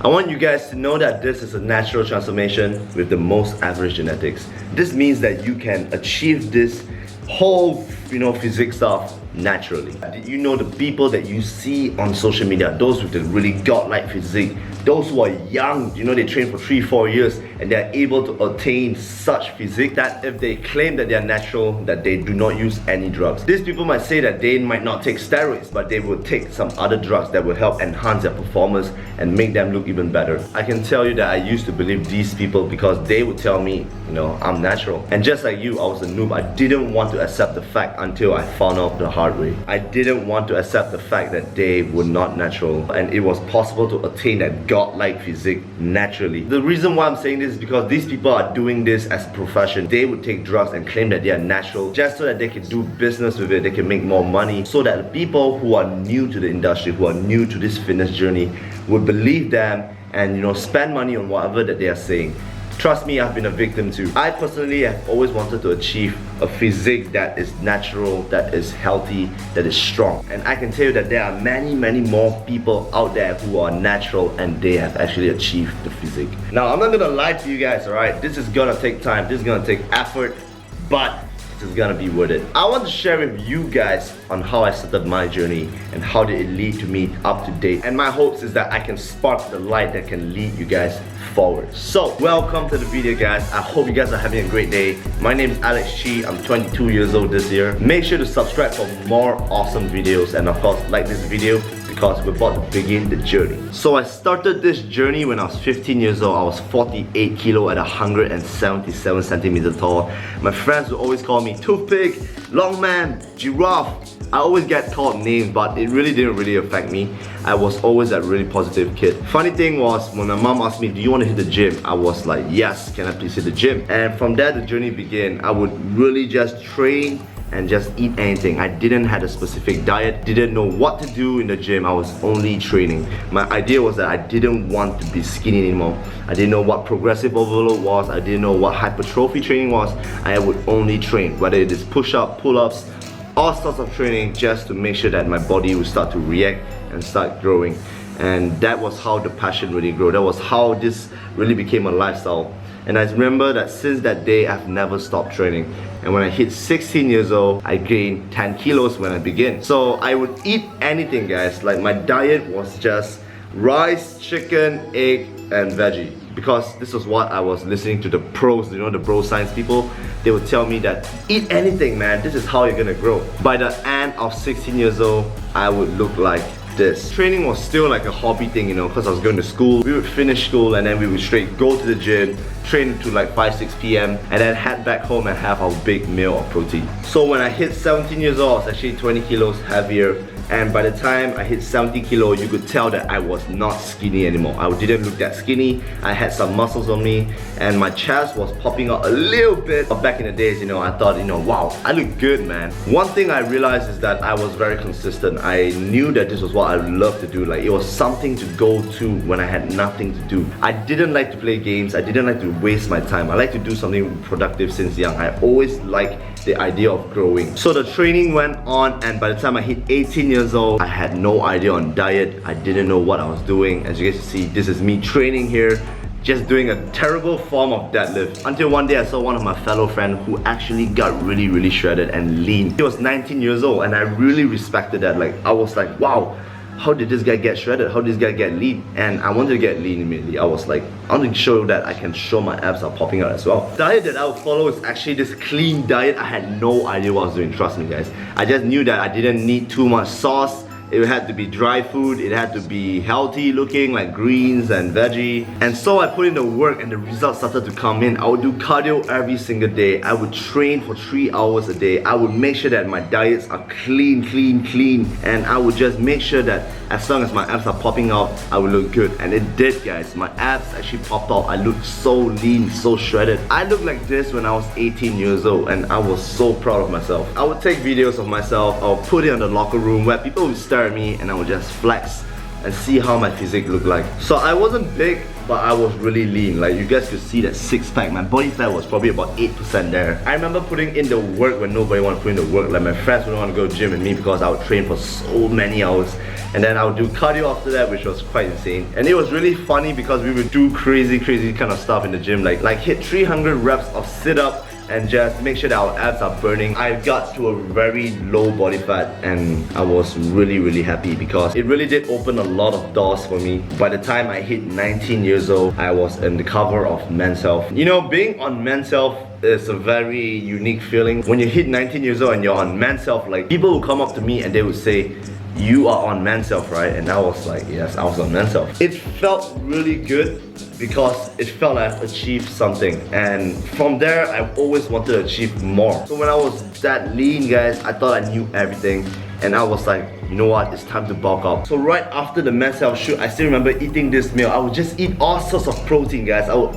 I want you guys to know that this is a natural transformation with the most average genetics. This means that you can achieve this whole, physique stuff naturally. You know, the people that you see on social media, those with the really godlike physique, those who are young, they train for 3-4 years and they're able to attain such physique that if they claim that they're natural, that they do not use any drugs. These people might say that they might not take steroids, but they will take some other drugs that will help enhance their performance and make them look even better. I can tell you that I used to believe these people because they would tell me, I'm natural. And just like you, I was a noob. I didn't want to accept the fact until I found out the hard way. I didn't want to accept the fact that they were not natural and it was possible to attain that godlike physique naturally. The reason why I'm saying this is because these people are doing this as a profession. They would take drugs and claim that they are natural just so that they can do business with it, they can make more money, so that the people who are new to the industry, who are new to this fitness journey, would believe them and spend money on whatever that they are saying. Trust me, I've been a victim too. I personally have always wanted to achieve a physique that is natural, that is healthy, that is strong. And I can tell you that there are many more people out there who are natural and they have actually achieved the physique. Now, I'm not gonna lie to you guys, alright? This is gonna take time, this is gonna take effort, but is gonna be worth it. I want to share with you guys on how I started my journey and how did it lead to me up to date. And my hopes is that I can spark the light that can lead you guys forward. So, welcome to the video, guys. I hope you guys are having a great day. My name is Chee. I'm 22 years old this year. Make sure to subscribe for more awesome videos and of course like this video because we're about to begin the journey. So I started this journey when I was 15 years old. I was 48 kilo at 177 centimeters tall. My friends would always call me toothpick, long man, giraffe. I always get called names, but it really didn't affect me. I was always that really positive kid. Funny thing was, when my mom asked me, do you want to hit the gym? I was like, yes, can I please hit the gym? And from there, the journey began. I would really just train and just eat anything. I didn't have a specific diet, didn't know what to do in the gym. I was only training. My idea was that I didn't want to be skinny anymore. I didn't know what progressive overload was. I didn't know what hypertrophy training was. I would only train, whether it is push-up, pull-ups, all sorts of training just to make sure that my body would start to react and start growing. And that was how the passion really grew. That was how this really became a lifestyle. And I remember that since that day, I've never stopped training. And when I hit 16 years old, I gained 10 kilos when I began. So I would eat anything, guys. Like my diet was just rice, chicken, egg, and veggie. Because this was what I was listening to the pros, the bro science people. They would tell me that eat anything, man. This is how you're gonna grow. By the end of 16 years old, I would look like this. Training was still like a hobby thing, because I was going to school. We would finish school and then we would straight go to the gym, train to like 5-6 p.m. and then head back home and have our big meal of protein. So when I hit 17 years old, I was actually 20 kilos heavier. And by the time I hit 70 kilo, you could tell that I was not skinny anymore. I didn't look that skinny. I had some muscles on me and my chest was popping out a little bit. But back in the days, I thought, wow, I look good, man. One thing I realized is that I was very consistent. I knew that this was what I loved to do. Like, it was something to go to when I had nothing to do. I didn't like to play games. I didn't like to waste my time. I like to do something productive since young. I always liked the idea of growing. So the training went on, and by the time I hit 18 years old, I had no idea on diet. I didn't know what I was doing. As you guys can see, this is me training here, just doing a terrible form of deadlift. Until one day I saw one of my fellow friends who actually got really shredded and lean. He was 19 years old and I really respected that. Like, I was like, wow, how did this guy get shredded? How did this guy get lean? And I wanted to get lean immediately. I was like, I want to show that I can show my abs are popping out as well. The diet that I would follow is actually this clean diet. I had no idea what I was doing, trust me guys. I just knew that I didn't need too much sauce. It had to be dry food, it had to be healthy looking, like greens and veggie. And so I put in the work and the results started to come in. I would do cardio every single day. I would train for 3 hours a day. I would make sure that my diets are clean. And I would just make sure that as long as my abs are popping out, I would look good. And it did, guys. My abs actually popped out. I looked so lean, so shredded. I looked like this when I was 18 years old and I was so proud of myself. I would take videos of myself. I would put it in the locker room where people would stare at me and I would just flex and see how my physique looked like. So I wasn't big, but I was really lean. Like you guys could see that six pack. My body fat was probably about 8% there. I remember putting in the work when nobody wanted to put in the work. Like my friends wouldn't want to go gym with me because I would train for so many hours. And then I would do cardio after that, which was quite insane. And it was really funny because we would do crazy kind of stuff in the gym. Like hit 300 reps of sit-up and just make sure that our abs are burning. I got to a very low body fat and I was really happy because it really did open a lot of doors for me. By the time I hit 19 years old, I was in the cover of Men's Health. You know, being on Men's Health is a very unique feeling. When you hit 19 years old and you're on Men's Health, like people would come up to me and they would say, "You are on Men's Health, right?" And I was like, yes, I was on Men's Health. It felt really good because it felt like I've achieved something. And from there, I always wanted to achieve more. So when I was that lean, guys, I thought I knew everything. And I was like, you know what, it's time to bulk up. So right after the Men's Health shoot, I still remember eating this meal. I would just eat all sorts of protein, guys. I would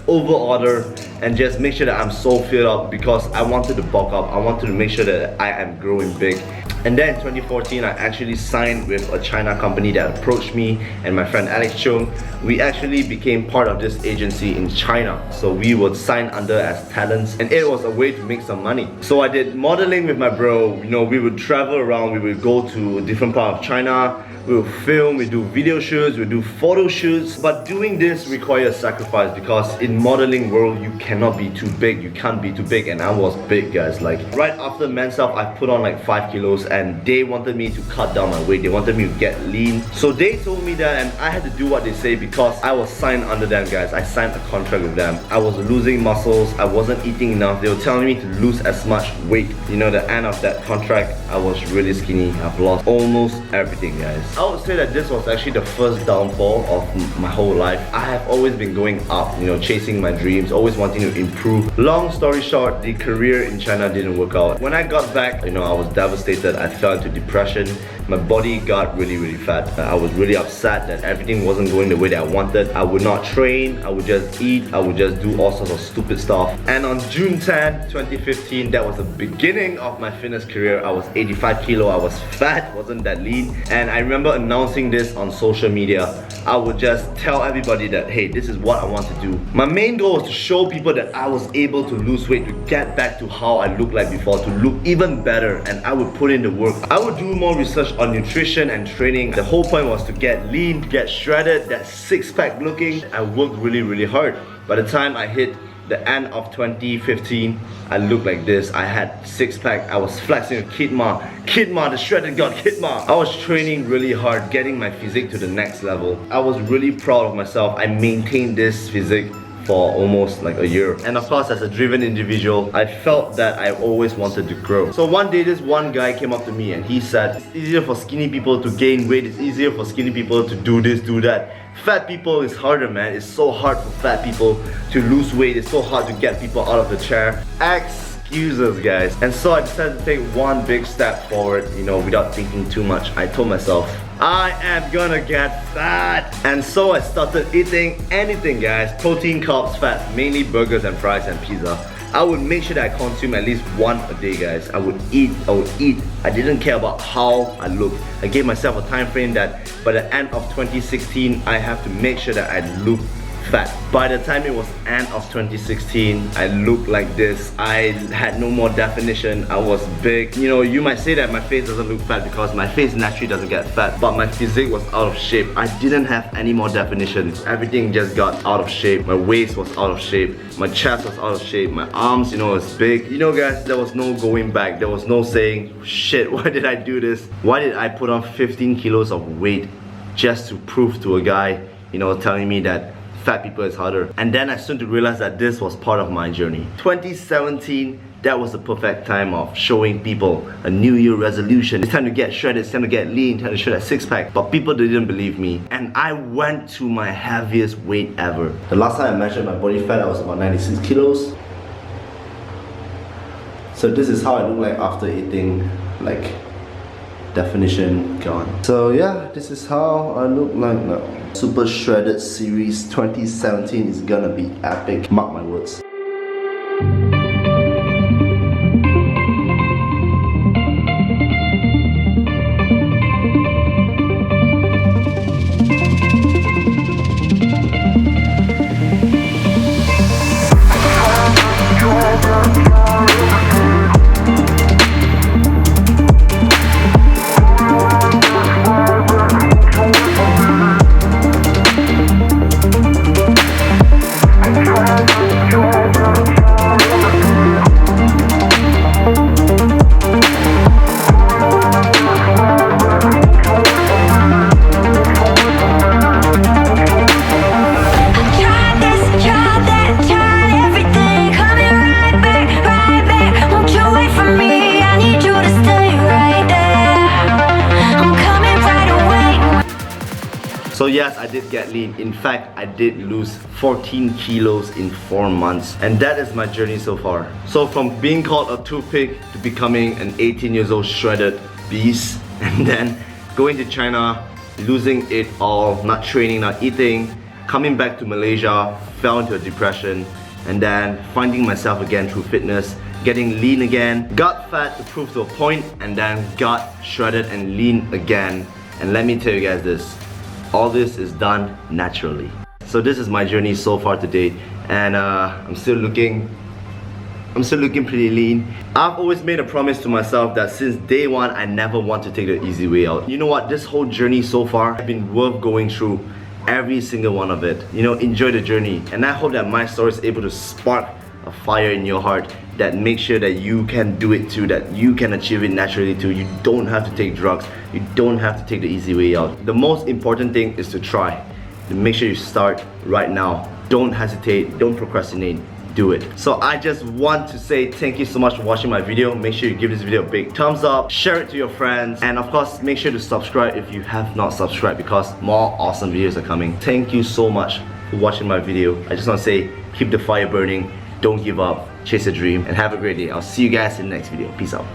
over order and just make sure that I'm so filled up because I wanted to bulk up. I wanted to make sure that I am growing big. And then in 2014, I actually signed with a China company that approached me and my friend Alex Chung. We actually became part of this agency in China. So we would sign under as talents and it was a way to make some money. So I did modeling with my bro. You know, we would travel around, we would go to a different part of China. We would film, we do video shoots, we do photo shoots. But doing this requires sacrifice because in modeling world, you cannot be too big. You can't be too big and I was big, guys. Like right after Men's Health, I put on like 5 kilos and they wanted me to cut down my weight. They wanted me to get lean. So they told me that and I had to do what they say because I was signed under them, guys. I signed a contract with them. I was losing muscles. I wasn't eating enough. They were telling me to lose as much weight. You know, the end of that contract, I was really skinny. I've lost almost everything, guys. I would say that this was actually the first downfall of my whole life. I have always been going up, you know, chasing my dreams, always wanting to improve. Long story short, the career in China didn't work out. When I got back, you know, I was devastated. I fell into depression. My body got really fat. I was really upset that everything wasn't going the way that I wanted. I would not train, I would just eat, I would just do all sorts of stupid stuff. And on June 10, 2015, that was the beginning of my fitness career. I was 85 kilo, I was fat, wasn't that lean. And I remember announcing this on social media. I would just tell everybody that, hey, this is what I want to do. My main goal was to show people that I was able to lose weight, to get back to how I looked like before, to look even better, and I would put in the work. I would do more research on nutrition and training. The whole point was to get lean, get shredded, that six-pack looking. I worked really hard. By the time I hit the end of 2015, I looked like this. I had six-pack. I was flexing with Kidma, the shredded god Kidma. I was training really hard, getting my physique to the next level. I was really proud of myself. I maintained this physique for almost like a year. And of course, as a driven individual, I felt that I always wanted to grow. So one day, this one guy came up to me and he said, it's easier for skinny people to gain weight. It's easier for skinny people to do this, do that. Fat people is harder, man. It's so hard for fat people to lose weight. It's so hard to get people out of the chair. Excuses, guys. And so I decided to take one big step forward, you know, without thinking too much. I told myself, I am gonna get fat. And so I started eating anything, guys. Protein, carbs, fat, mainly burgers and fries and pizza. I would make sure that I consume at least one a day, guys. I would eat. I didn't care about how I looked. I gave myself a time frame that by the end of 2016, I have to make sure that I look fat. By the time it was end of 2016, I looked like this. I had no more definition. I was big. You know, you might say that my face doesn't look fat because my face naturally doesn't get fat, but my physique was out of shape. I didn't have any more definition. Everything just got out of shape. My waist was out of shape. My chest was out of shape. My arms, you know, was big. You know, guys, there was no going back. There was no saying, shit, why did I do this? Why did I put on 15 kilos of weight just to prove to a guy, you know, telling me that fat people is harder? And then I started to realize that this was part of my journey. 2017, that was the perfect time of showing people a new year resolution. It's time to get shredded, it's time to get lean, time to show that six-pack. But people didn't believe me. And I went to my heaviest weight ever. The last time I measured my body fat, I was about 96 kilos. So this is how I look like after eating, like, definition gone. So yeah, this is how I look like now. Super Shredded Series 2017 is gonna be epic. Mark my words. So yes, I did get lean. In fact, I did lose 14 kilos in 4 months. And that is my journey so far. So from being called a toothpick to becoming an 18 years old shredded beast, and then going to China, losing it all, not training, not eating, coming back to Malaysia, fell into a depression, and then finding myself again through fitness, getting lean again, got fat to prove to a point, and then got shredded and lean again. And let me tell you guys this, all this is done naturally. So this is my journey so far to date, and I'm still looking pretty lean. I've always made a promise to myself that since day one, I never want to take the easy way out. You know what, this whole journey so far has been worth going through every single one of it. You know, enjoy the journey. And I hope that my story is able to spark a fire in your heart that makes sure that you can do it too, that you can achieve it naturally too. You don't have to take drugs, you don't have to take the easy way out. The most important thing is to try. To make sure you start right now. Don't hesitate, don't procrastinate, do it. So I just want to say thank you so much for watching my video. Make sure you give this video a big thumbs up, share it to your friends, and of course make sure to subscribe if you have not subscribed, because more awesome videos are coming. Thank you so much for watching my video. I just want to say keep the fire burning, don't give up, chase a dream, and have a great day. I'll see you guys in the next video. Peace out.